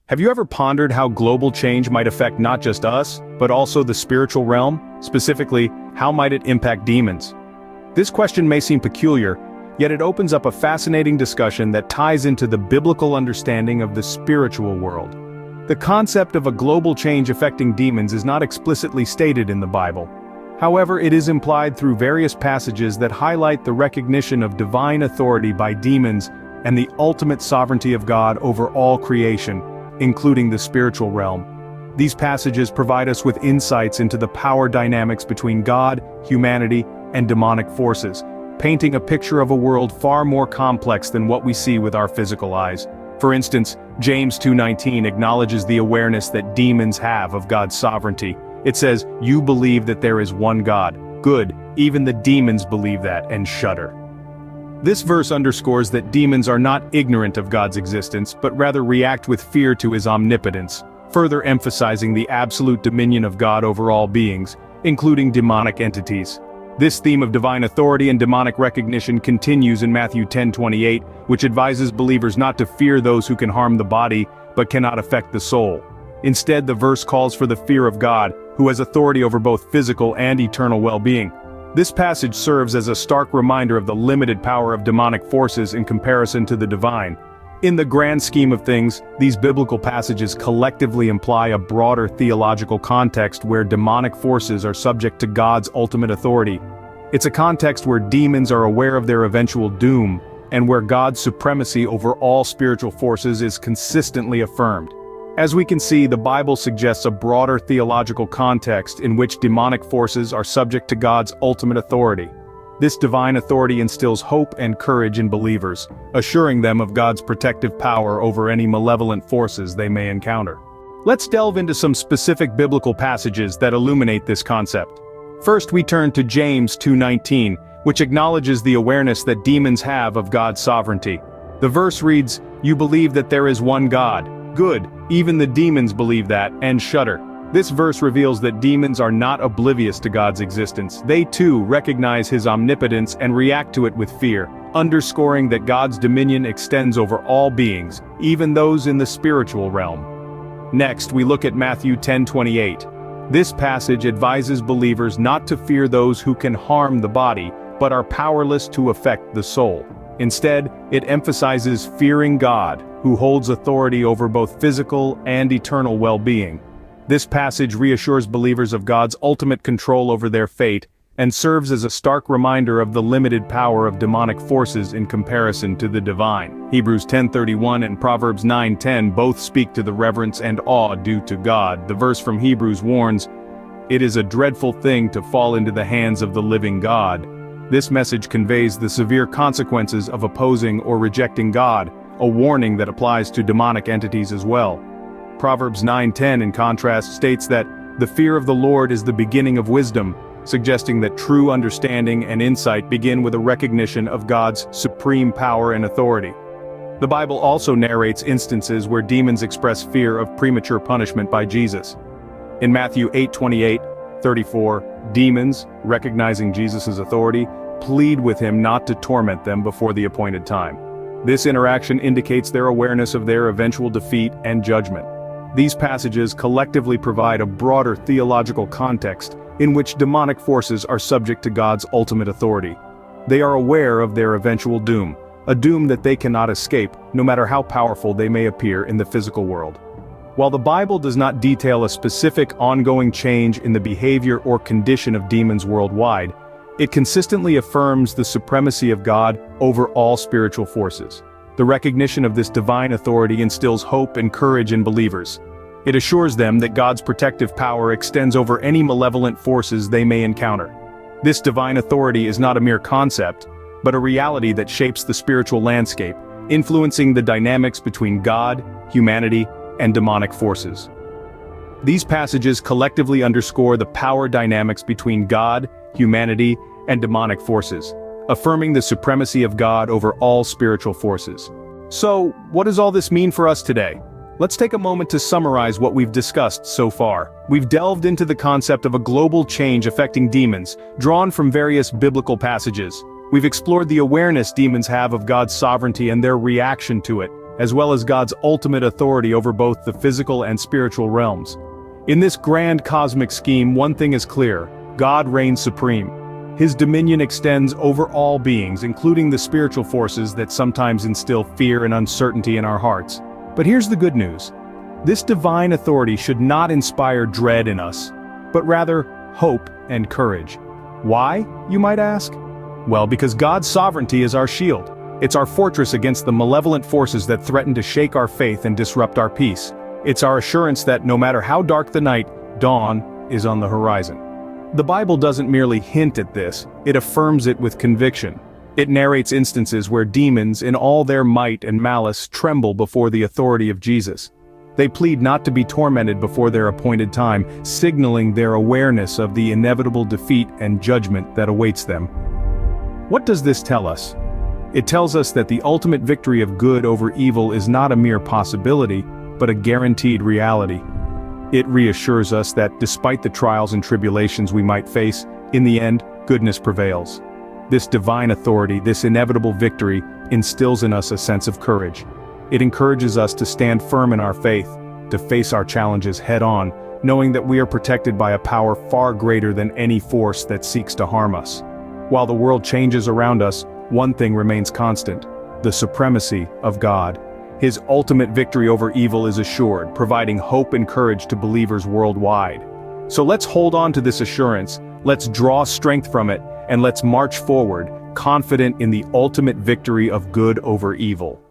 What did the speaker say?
Have you ever pondered how global change might affect not just us, but also the spiritual realm? Specifically, how might it impact demons? This question may seem peculiar, yet it opens up a fascinating discussion that ties into the biblical understanding of the spiritual world. The concept of a global change affecting demons is not explicitly stated in the Bible. However, it is implied through various passages that highlight the recognition of divine authority by demons and the ultimate sovereignty of God over all creation, including the spiritual realm. These passages provide us with insights into the power dynamics between God, humanity, and demonic forces, painting a picture of a world far more complex than what we see with our physical eyes. For instance, James 2:19 acknowledges the awareness that demons have of God's sovereignty. It says, "You believe that there is one God. Good, even the demons believe that and shudder." This verse underscores that demons are not ignorant of God's existence, but rather react with fear to his omnipotence, further emphasizing the absolute dominion of God over all beings, including demonic entities. This theme of divine authority and demonic recognition continues in Matthew 10:28, which advises believers not to fear those who can harm the body, but cannot affect the soul. Instead, the verse calls for the fear of God, who has authority over both physical and eternal well-being. This passage serves as a stark reminder of the limited power of demonic forces in comparison to the divine. In the grand scheme of things, these biblical passages collectively imply a broader theological context where demonic forces are subject to God's ultimate authority. It's a context where demons are aware of their eventual doom, and where God's supremacy over all spiritual forces is consistently affirmed. As we can see, the Bible suggests a broader theological context in which demonic forces are subject to God's ultimate authority. This divine authority instills hope and courage in believers, assuring them of God's protective power over any malevolent forces they may encounter. Let's delve into some specific biblical passages that illuminate this concept. First, we turn to James 2:19, which acknowledges the awareness that demons have of God's sovereignty. The verse reads, "You believe that there is one God. Good, even the demons believe that and shudder." This verse reveals that demons are not oblivious to God's existence. They too recognize his omnipotence and react to it with fear, underscoring that God's dominion extends over all beings, even those in the spiritual realm. Next, we look at Matthew 10:28. This passage advises believers not to fear those who can harm the body, but are powerless to affect the soul. Instead, it emphasizes fearing God, who holds authority over both physical and eternal well-being. This passage reassures believers of God's ultimate control over their fate, and serves as a stark reminder of the limited power of demonic forces in comparison to the divine. Hebrews 10:31 and Proverbs 9:10 both speak to the reverence and awe due to God. The verse from Hebrews warns, "It is a dreadful thing to fall into the hands of the living God." This message conveys the severe consequences of opposing or rejecting God, a warning that applies to demonic entities as well. Proverbs 9:10 in contrast states that, "The fear of the Lord is the beginning of wisdom," suggesting that true understanding and insight begin with a recognition of God's supreme power and authority. The Bible also narrates instances where demons express fear of premature punishment by Jesus. In Matthew 8:28-34, demons, recognizing Jesus' authority, plead with him not to torment them before the appointed time. This interaction indicates their awareness of their eventual defeat and judgment. These passages collectively provide a broader theological context in which demonic forces are subject to God's ultimate authority. They are aware of their eventual doom, a doom that they cannot escape, no matter how powerful they may appear in the physical world. While the Bible does not detail a specific ongoing change in the behavior or condition of demons worldwide, it consistently affirms the supremacy of God over all spiritual forces. The recognition of this divine authority instills hope and courage in believers. It assures them that God's protective power extends over any malevolent forces they may encounter. This divine authority is not a mere concept, but a reality that shapes the spiritual landscape, influencing the dynamics between God, humanity, and demonic forces. These passages collectively underscore the power dynamics between God, humanity, and demonic forces, affirming the supremacy of God over all spiritual forces. So, what does all this mean for us today? Let's take a moment to summarize what we've discussed so far. We've delved into the concept of a global change affecting demons, drawn from various biblical passages. We've explored the awareness demons have of God's sovereignty and their reaction to it, as well as God's ultimate authority over both the physical and spiritual realms. In this grand cosmic scheme, one thing is clear: God reigns supreme. His dominion extends over all beings, including the spiritual forces that sometimes instill fear and uncertainty in our hearts. But here's the good news. This divine authority should not inspire dread in us, but rather hope and courage. Why, you might ask? Well, because God's sovereignty is our shield. It's our fortress against the malevolent forces that threaten to shake our faith and disrupt our peace. It's our assurance that no matter how dark the night, dawn is on the horizon. The Bible doesn't merely hint at this, it affirms it with conviction. It narrates instances where demons, in all their might and malice, tremble before the authority of Jesus. They plead not to be tormented before their appointed time, signaling their awareness of the inevitable defeat and judgment that awaits them. What does this tell us? It tells us that the ultimate victory of good over evil is not a mere possibility, but a guaranteed reality. It reassures us that despite the trials and tribulations we might face, in the end, goodness prevails. This divine authority, this inevitable victory, instills in us a sense of courage. It encourages us to stand firm in our faith, to face our challenges head-on, knowing that we are protected by a power far greater than any force that seeks to harm us. While the world changes around us, one thing remains constant: the supremacy of God. His ultimate victory over evil is assured, providing hope and courage to believers worldwide. So let's hold on to this assurance, let's draw strength from it, and let's march forward, confident in the ultimate victory of good over evil.